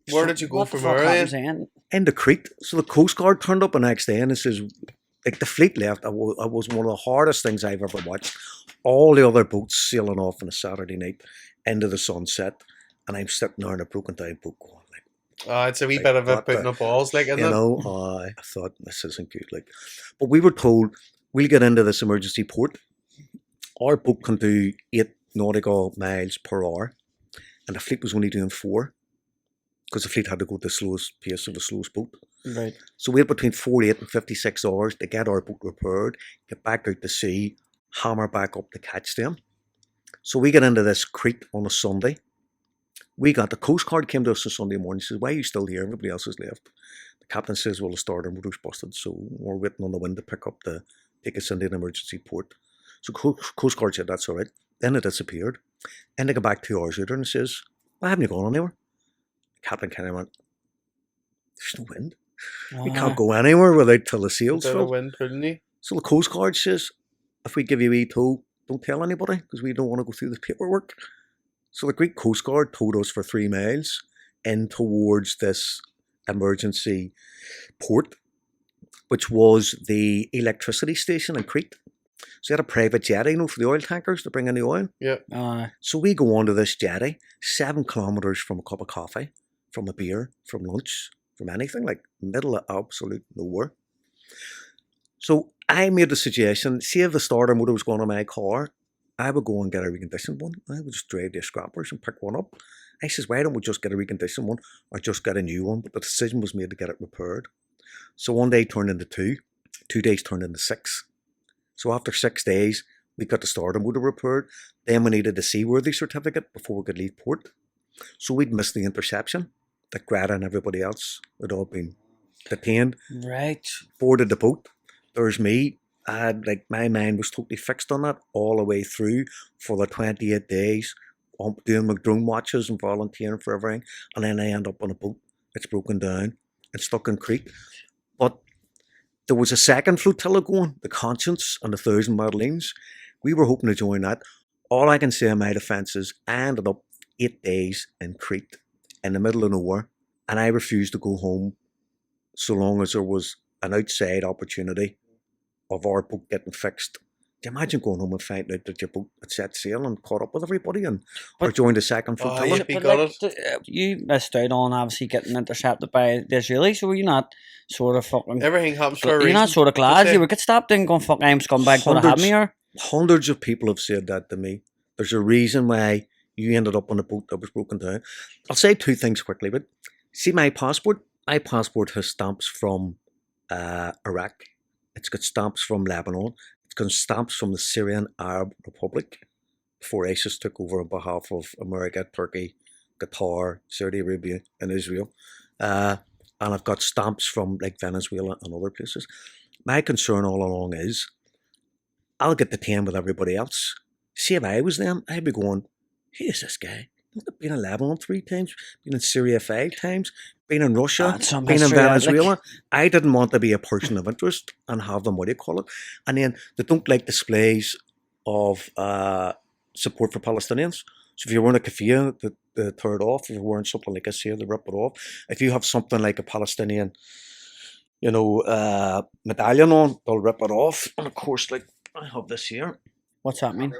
Where did you go What the from fuck there happens then? then? In the Crete. So the Coast Guard turned up the next day and it says, like the fleet left. I was one of the hardest things I've ever watched. All the other boats sailing off on a Saturday night into the sunset. And I'm sitting there in a broken down boat going like, It's a wee Like, bit of a what putting the- up balls, like, isn't you it? know, I thought this isn't good. Like, but we were told we'll get into this emergency port. Our boat can do 8 nautical miles per hour, and the fleet was only doing 4 because the fleet had to go at the slowest pace of the slowest boat. Right. So we had between 48 and 56 hours to get our boat repaired, get back out to sea, hammer back up to catch them. So we get into this Crete on a Sunday. The Coast Guard came to us on Sunday morning. He says, why are you still here? Everybody else has left. The captain says, well, the starter motor's busted. So we're waiting on the wind to take us into an emergency port. So Coast Guard said, that's all right. Then it disappeared. Then they go back 2 hours later and says, why haven't you gone anywhere? The captain kind of went, there's no wind. We can't go anywhere without till the sails Bit of fill. wind pulling you. So the Coast Guard says, if we give you a tow, don't tell anybody because we don't want to go through the paperwork. So the Greek Coast Guard towed us for 3 miles in towards this emergency port, which was the electricity station in Crete. So they had a private jetty, for the oil tankers to bring in the oil. Yeah. So we go onto this jetty, 7 kilometres from a cup of coffee, from a beer, from lunch, from anything, like middle of absolute nowhere. So I made the suggestion, see if the starter motor was going on my car, I would go and get a reconditioned one. I would just drive to scrappers and pick one up. I says, why don't we just get a reconditioned one or just get a new one? But the decision was made to get it repaired. So 1 day turned into 2, 2 days turned into 6. So after 6 days, we got the starter motor repaired. Then we needed a seaworthy certificate before we could leave port. So we'd missed the interception. That Greta and everybody else had all been detained. Right. Boarded the boat. There's me. My mind was totally fixed on that all the way through for the 28 days, doing my drone watches and volunteering for everything. And then I end up on a boat. It's broken down and stuck in Crete. But there was a second flotilla going, the Conscience and the 1,000 Madeleines. We were hoping to join that. All I can say in my defence is I ended up 8 days in Crete in the middle of nowhere, and I refused to go home so long as there was an outside opportunity of our boat getting fixed. Do you imagine going home and finding out that your boat had set sail and caught up with everybody and or joined the second Oh, flotilla? yeah. Be But gutted. you missed out on obviously getting intercepted by the Israelis, so you're not sort of fucking. Everything happens for a You're reason. not sort of glad you would get stopped in going fuck. I'm scumbag. Would have had me here. Hundreds of people have said that to me. There's a reason why you ended up on a boat that was broken down. I'll say two things quickly, but see my passport? My passport has stamps from Iraq. It's got stamps from Lebanon. It's got stamps from the Syrian Arab Republic before ISIS took over on behalf of America, Turkey, Qatar, Saudi Arabia, and Israel. And I've got stamps from like Venezuela and other places. My concern all along is I'll get the 10 with everybody else. See, if I was them, I'd be going, who is this guy? I've been in Lebanon 3 times, been in Syria 5 times, been in Russia, Some been in history, Venezuela. I didn't want to be a person of interest and have them, what do you call it? And then they don't like displays of support for Palestinians. So if you're wearing a keffiyeh, they tear it off. If you're wearing something like this here, they rip it off. If you have something like a Palestinian, medallion on, they'll rip it off. And of course, like I have this here. What's that mean?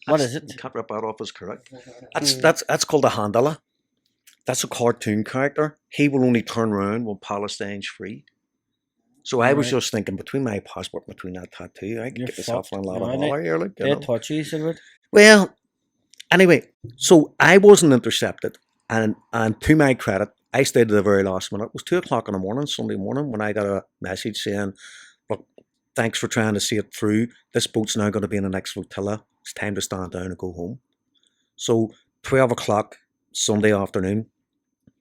What is it? Can't rip that off is correct. That's called a handala. That's a cartoon character. He will only turn around when Palestine's free. So I was Right. just thinking, between my passport, between that tattoo, I could You're get myself fucked. in a lot of Really? bother here. Like, you They know. touch you, Silver. Well, anyway, so I wasn't intercepted, and to my credit, I stayed to the very last minute. It was 2:00 in the morning, Sunday morning, when I got a message saying, "Look, thanks for trying to see it through. This boat's now going to be in the next flotilla. It's time to stand down and go home." So 12:00 Sunday afternoon,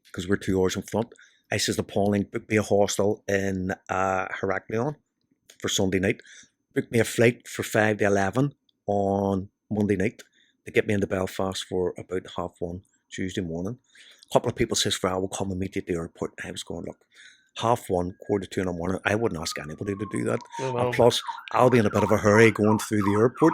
because we're 2 hours in front, I says to Pauline, book me a hostel in Heraklion for Sunday night. Book me a flight for 5 to 11 on Monday night to get me into Belfast for about 1:30 Tuesday morning. A couple of people says, Fra, we'll come and meet you at the airport. I was going, look, 1:30, 1:45 in the morning, I wouldn't ask anybody to do that. No, no. And plus, I'll be in a bit of a hurry going through the airport.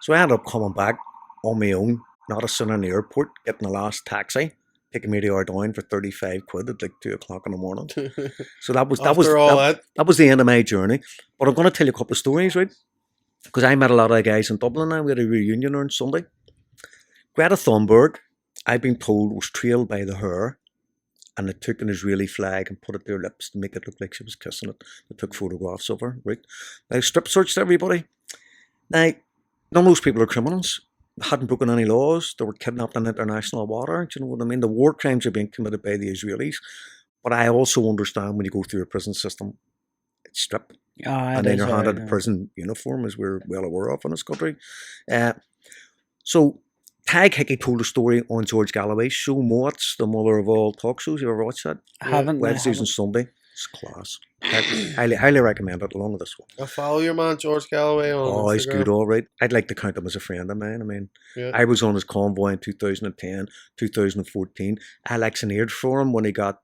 So I ended up coming back on my own, not a son in the airport, getting the last taxi, taking me to our down for 35 quid at like 2:00 in the morning. So that was the end of my journey. But I'm going to tell you a couple of stories, right? Because I met a lot of the guys in Dublin now. We had a reunion on Sunday. Greta Thunberg, I've been told, was trailed by the hair, and they took an Israeli flag and put it to her lips to make it look like she was kissing it. They took photographs of her, right? Now, strip searched everybody. Now, none of those people are criminals. They hadn't broken any laws. They were kidnapped in international water. Do you know what I mean? The war crimes are being committed by the Israelis. But I also understand when you go through a prison system, it's stripped. And then you're handed a prison uniform, as we're well aware of in this country. So Tag Hickey told a story on George Galloway's show, Moats, the mother of all talk shows. You ever watched that? I haven't. Wednesdays and Sunday. It's class. Highly recommend it, along with this one. I follow your man George Galloway on Oh, he's Instagram. good, all right. I'd like to count him as a friend of mine. I mean, Yeah. I was on his convoy in 2010, 2014. I electioneered for him when he got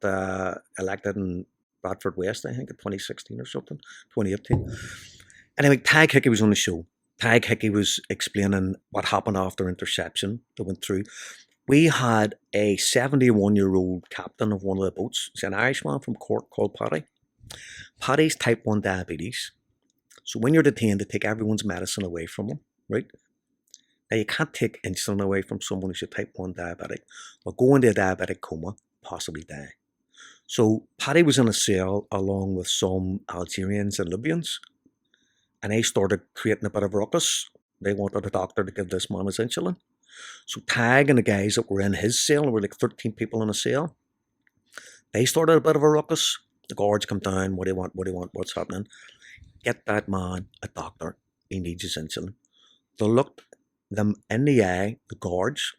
elected in Bradford West, I think, in 2016 or something, 2018. Anyway, Tag Hickey was on the show. Tag Hickey was explaining what happened after interception that went through. We had a 71-year-old captain of one of the boats. He's an Irishman from Cork called Paddy. Paddy's type 1 diabetes. So when you're detained, they take everyone's medicine away from them, right? Now, you can't take insulin away from someone who's a type 1 diabetic. They'll go into a diabetic coma, possibly die. So Paddy was in a cell along with some Algerians and Libyans, and they started creating a bit of ruckus. They wanted a doctor to give this man his insulin. So Tag and the guys that were in his cell, there were like 13 people in a cell, they started a bit of a ruckus. The guards come down, what do you want, what's happening? Get that man a doctor, he needs his insulin. They looked them in the eye, the guards,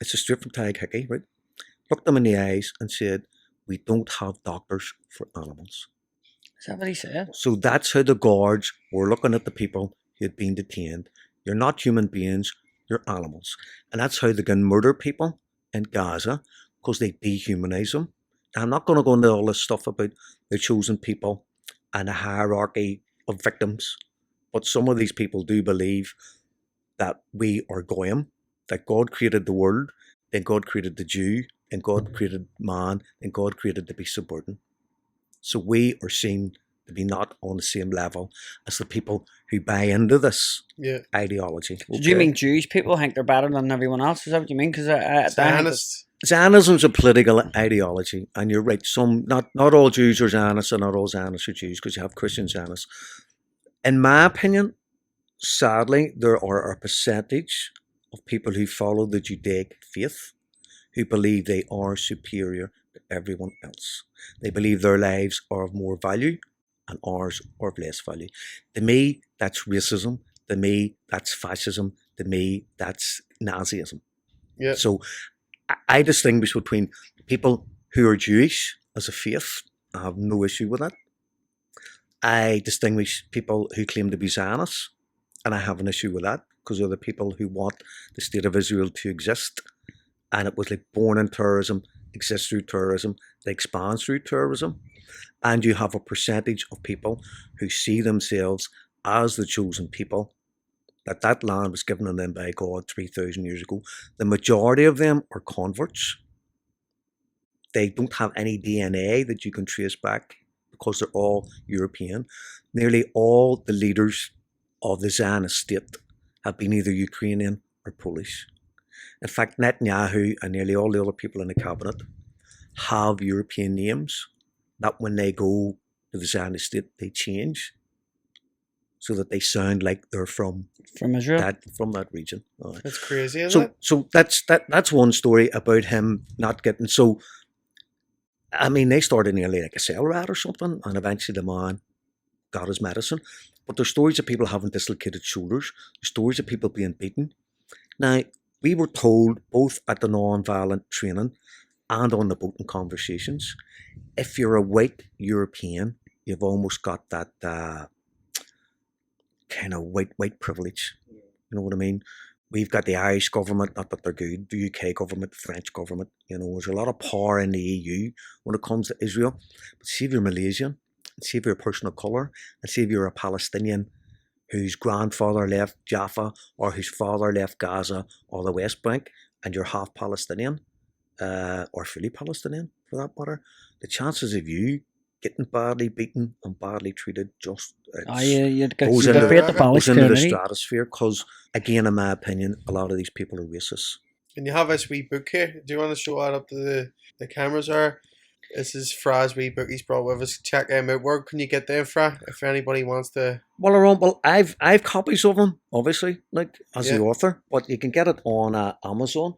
it's a straight from Tag Hickey, right? Looked them in the eyes and said, we don't have doctors for animals. Is that what he said? So that's how the guards were looking at the people who had been detained. You're not human beings, you're animals. And that's how they can murder people in Gaza, because they dehumanize them. Now, I'm not going to go into all this stuff about the chosen people and a hierarchy of victims, but some of these people do believe that we are goyim, that God created the world, then God created the Jew, and God created man, and God created the beast of burden. So we are seen to be not on the same level as the people who buy into this ideology. So do you mean Jewish people think they're better than everyone else? Is that what you mean? Because Zionist. Zionism is a political ideology, and you're right. Not all Jews are Zionists, and not all Zionists are Jews, because you have Christian Zionists. In my opinion, sadly, there are a percentage of people who follow the Judaic faith who believe they are superior to everyone else. They believe their lives are of more value and ours are of less value. To me, that's racism. To me, that's fascism. To me, that's Nazism. Yeah. So I distinguish between people who are Jewish as a faith. I have no issue with that. I distinguish people who claim to be Zionists, and I have an issue with that, because they're the people who want the state of Israel to exist. And it was like born in terrorism, exists through terrorism, it expands through terrorism. And you have a percentage of people who see themselves as the chosen people, that land was given to them by God 3,000 years ago. The majority of them are converts. They don't have any DNA that you can trace back, because they're all European. Nearly all the leaders of the Zionist state have been either Ukrainian or Polish. In fact, Netanyahu and nearly all the other people in the cabinet have European names that when they go to the Zionist state, they change so that they sound like they're from Israel, from that region. That's crazy, isn't it? So that's one story about him not getting. So, I mean, they started nearly like a cell rat or something, and eventually the man got his medicine. But there's stories of people having dislocated shoulders. There's stories of people being beaten. Now, we were told both at the non-violent training and on the boat in conversations, if you're a white European, you've almost got that kind of white privilege. You know what I mean? We've got the Irish government, not that they're good, the UK government, the French government. You know, there's a lot of power in the EU when it comes to Israel. But see if you're Malaysian, see if you're a person of colour, and see if you're a Palestinian whose grandfather left Jaffa, or whose father left Gaza or the West Bank, and you're half Palestinian, or fully Palestinian for that matter, the chances of you getting badly beaten and badly treated just goes into the stratosphere, because, again, in my opinion, a lot of these people are racist. And you have this wee book here. Do you want to show that up to the cameras there? This is Fra's wee book he's brought with us. Check them out. Where can you get them, Fra, if anybody wants to? Well, I've copies of them, obviously, like as the author, but you can get it on Amazon.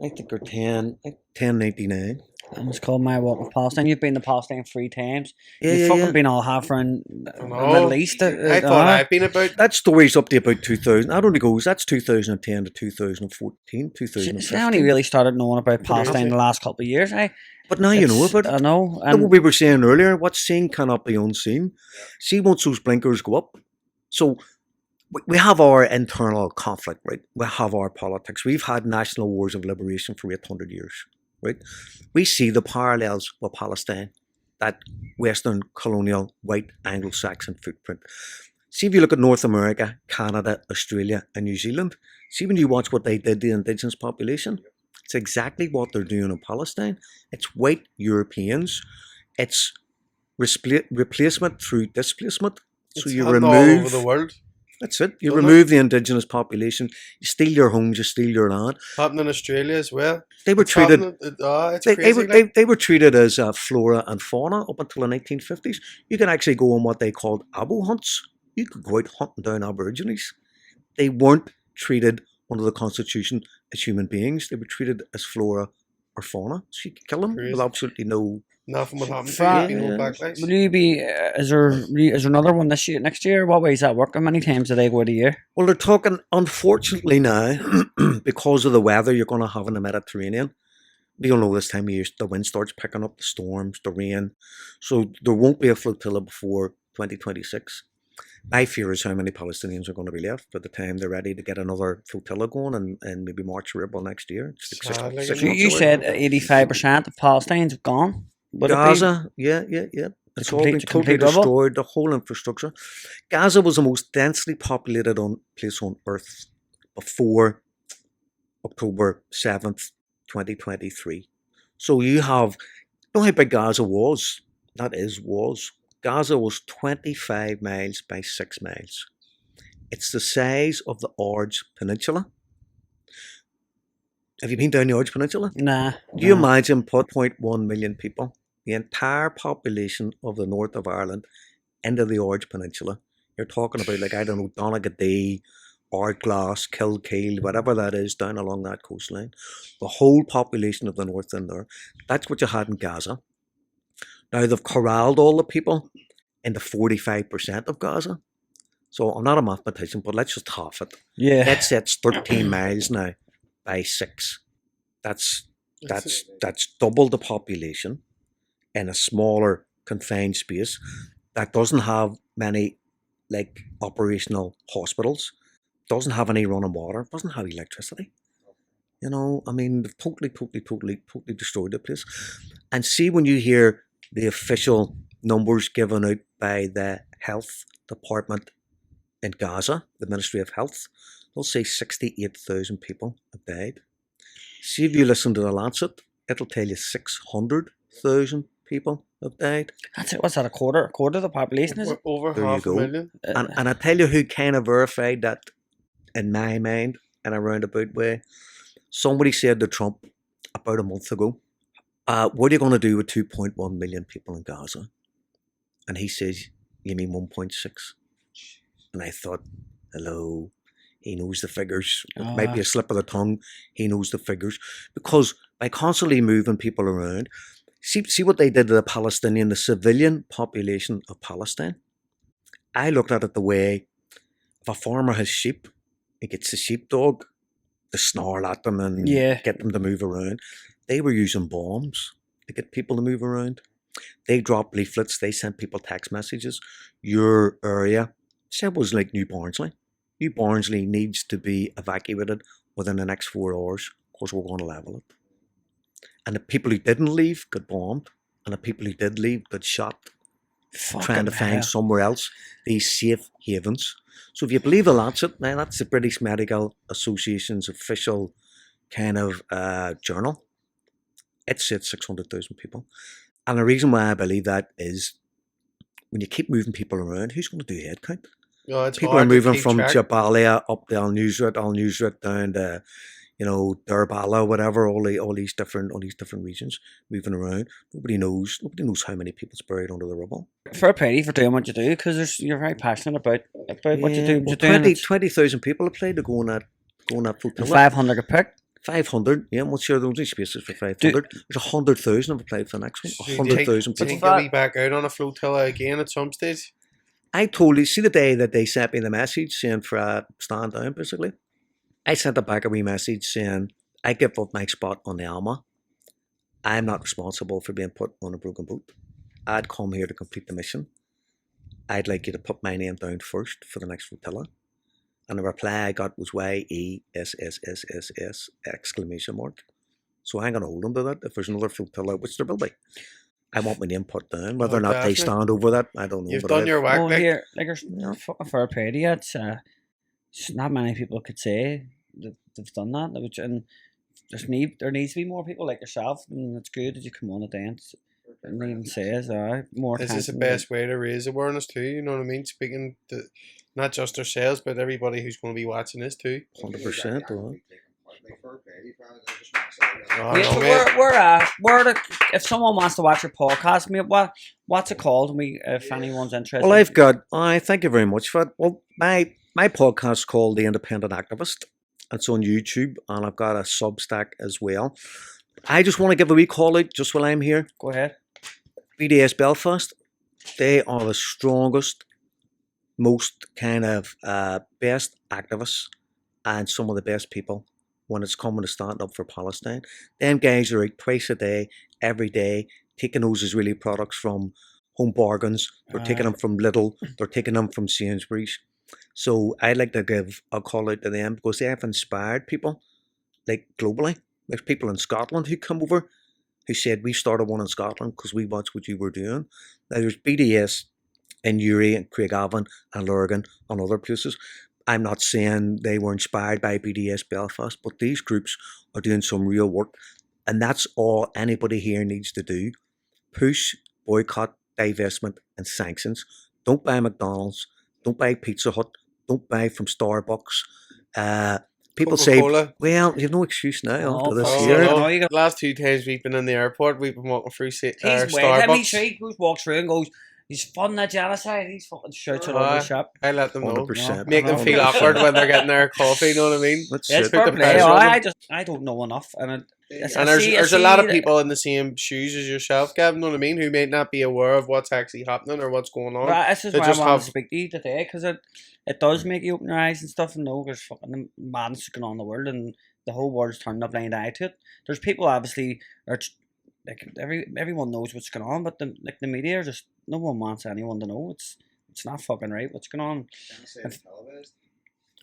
I think they're $10.99. And it's called My Walk with Palestine. You've been to Palestine 3 times. You've fucking been all half around the Middle East. I thought I'd been about. That story's up to about 2000. That only goes, that's 2010 to 2014, 2015. I only really started knowing about Palestine the last couple of years. But now you know about it. I know. And what we were saying earlier, what's seen cannot be unseen. See, once those blinkers go up. So we have our internal conflict, right? We have our politics. We've had national wars of liberation for 800 years, right? We see the parallels with Palestine, that Western colonial white Anglo-Saxon footprint. See, if you look at North America, Canada, Australia, and New Zealand, see when you watch what they did to the indigenous population, it's exactly what they're doing in Palestine. It's white Europeans. It's replacement through displacement. So you remove all over the world. That's it. You remove the indigenous population. You steal your homes. You steal your land. Happened in Australia as well. They were treated. Crazy, they were treated as flora and fauna up until the 1950s. You can actually go on what they called abo hunts. You could go out hunting down Aborigines. They weren't treated under the Constitution as human beings. They were treated as flora or fauna. So you could kill them with absolutely no. Nothing would happen to you. No backlash. Will you be? Is there another one next year? What way is that work? How many times do they go a year? Well, they're talking. Unfortunately, now because of the weather you're going to have in the Mediterranean, we don't know this time of year. The wind starts picking up, the storms, the rain. So there won't be a flotilla before 2026. My fear is how many Palestinians are going to be left by the time they're ready to get another flotilla going and maybe March or April next year. You said 85% of Palestinians have gone. Gaza, yeah. It's all been totally destroyed, the whole infrastructure. Gaza was the most densely populated place on earth before October 7th, 2023. So you have, know how big Gaza was? Was. Gaza was 25 miles by 6 miles. It's the size of the Orange Peninsula. Have you been down the Orange Peninsula? Nah. Do you imagine 0.1 million people, the entire population of the north of Ireland, into the Orange Peninsula? You're talking about, like, I don't know, Donegal, Ardglass, Kilkeel, whatever that is, down along that coastline. The whole population of the north in there. That's what you had in Gaza. Now they've corralled all the people into 45% of Gaza. So I'm not a mathematician, but let's just half it. Yeah. Let's say it's 13 miles now by 6. That's double the population in a smaller confined space that doesn't have many like operational hospitals, doesn't have any running water, doesn't have electricity. You know, I mean, they've totally destroyed the place. And see, when you hear the official numbers given out by the health department in Gaza, the Ministry of Health, they'll say 68,000 people have died. See, if you listen to the Lancet, it'll tell you 600,000 people have died. That's it. What's that? A quarter of the population, is it? Over There you half a go. million. And I tell you who kind of verified that in my mind in a roundabout way. Somebody said to Trump about a month ago, what are you going to do with 2.1 million people in Gaza? And he says, you mean 1.6? And I thought, hello, he knows the figures. It might be a slip of the tongue. He knows the figures. Because by constantly moving people around, see what they did to the civilian population of Palestine? I looked at it the way, if a farmer has sheep, he gets the sheepdog to snarl at them and get them to move around. They were using bombs to get people to move around. They dropped leaflets. They sent people text messages. Your area, say it was like New Barnsley. New Barnsley needs to be evacuated within the next 4 hours because we're going to level it. And the people who didn't leave got bombed. And the people who did leave got shot. Trying to find somewhere else these safe havens. So if you believe the Lancet, now that's the British Medical Association's official kind of journal. It said 600,000 people. And the reason why I believe that is when you keep moving people around, who's going to do head count? No, it's People are hard to moving keep from track. Jabalia up to Al Nusrat down to, Durbala, whatever, all these different regions moving around. Nobody knows how many people's buried under the rubble. Fair play for doing what you do, because you're very passionate about what you do. Well, You're doing 20,000 people applied to go on that flotilla. 500 a pick. 500, yeah. What's your only spaces for 500? There's 100,000 have applied for the next one. Do you 100,000 think people. you'll be back out on a flotilla again at some stage? I told you, see the day that they sent me the message saying Fra, stand down, basically. I sent back a wee message saying, I give up my spot on the Alma. I'm not responsible for being put on a broken boat. I'd come here to complete the mission. I'd like you to put my name down first for the next flotilla. And the reply I got was YESSSSS exclamation mark. So I'm going to hold them to that. If there's another flotilla, which there will be, I want my name put down. Whether or not they stand over that, I don't know. You've but done your work, Well, Nick. here, like, there's fucking fair play to you. It's not many people could say that they've done that. And there needs to be more people like yourself, and it's good that you come on at the end and even says, more. This is the best way to raise awareness too, you know what I mean? Speaking to not just ourselves, but everybody who's going to be watching this too. 100%. If someone wants to watch your podcast, mate, what's it called? If anyone's interested. Well, thank you very much for it. Well, my podcast is called The Independent Activist. It's on YouTube, and I've got a Substack as well. I just want to give a wee call out just while I'm here. Go ahead. BDS Belfast, they are the strongest, most kind of best activists and some of the best people when it's coming to stand up for Palestine. Them guys are out twice a day, every day, taking those Israeli products from Home Bargains. They're taking them from Lidl. They're taking them from Sainsbury's. So I'd like to give a call out to them because they have inspired people, like globally. There's people in Scotland who come over who said, we started one in Scotland because we watched what you were doing. Now there's BDS in Uri and Craigavon and Lurgan and other places. I'm not saying they were inspired by BDS Belfast, but these groups are doing some real work. And that's all anybody here needs to do. Push, boycott, divestment and sanctions. Don't buy McDonald's. Don't buy Pizza Hut. Don't buy from Starbucks. People say, Coca-Cola. well, you've no excuse now after this Oh, year. no. The last 2 times we've been in the airport, we've been walking through He's weird. Him, Starbucks. he walks through and goes, he's funding the genocide. He's fucking shouts it over the shop. I let them know. 100%. Make them feel awkward when they're getting their coffee, you know what I mean? That's It's it. fair the play. pressure on them. I don't know enough. And There's a lot of people in the same shoes as yourself, Gavin, know what I mean, who may not be aware of what's actually happening or what's going on. Right, this is They why I just wanted have- to speak to you today, because it does make you open your eyes and stuff and know there's fucking madness going on in the world and the whole world's turning a blind eye to it. There's people obviously like everyone knows what's going on, but the media are just, no one wants anyone to know. It's not fucking right what's going on.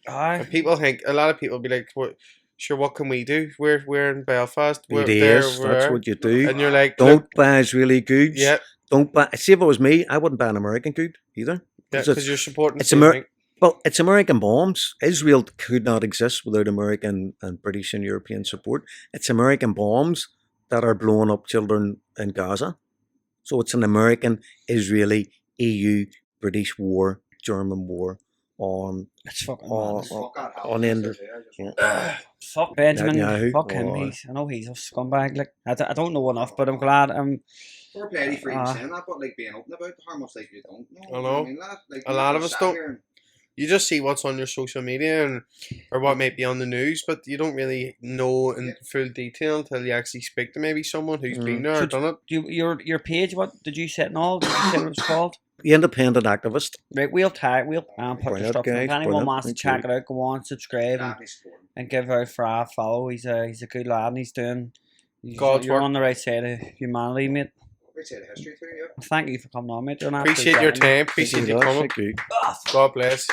And people think, a lot of people be like, what can we do? We're in Belfast. It is. That's what you do. And you're like, Don't look, buy Israeli goods. yeah, Don't buy. See, if it was me, I wouldn't buy an American good either. because you're supporting it's the same thing. Well, it's American bombs. Israel could not exist without American and British and European support. It's American bombs that are blowing up children in Gaza. So it's an American, Israeli, EU, British war, German war on It's fucking on end. Fuck Benjamin. Netanyahu. Fuck him. Oh, I know he's a scumbag. Like I don't know enough, but I'm glad. Fair play for even saying that, but like being open about how much like you don't know. I know. mean, lad? Like, A lot of us don't. You just see what's on your social media or what might be on the news, but you don't really know in full detail until you actually speak to maybe someone who's been there or done it. Your page, what did you set and all? Did you say what it was called? The independent activist. Right, we'll put the Brilliant, stuff. guys, If anyone brilliant, wants to thank check you. it out, go on, subscribe and give our Fra a follow. He's a good lad and God's you're work. on the right side of humanity, mate. Great side of history too, yeah. Thank you for coming on, mate. You're an Appreciate absolute your gentleman. time. Appreciate you coming. Thank you. God bless.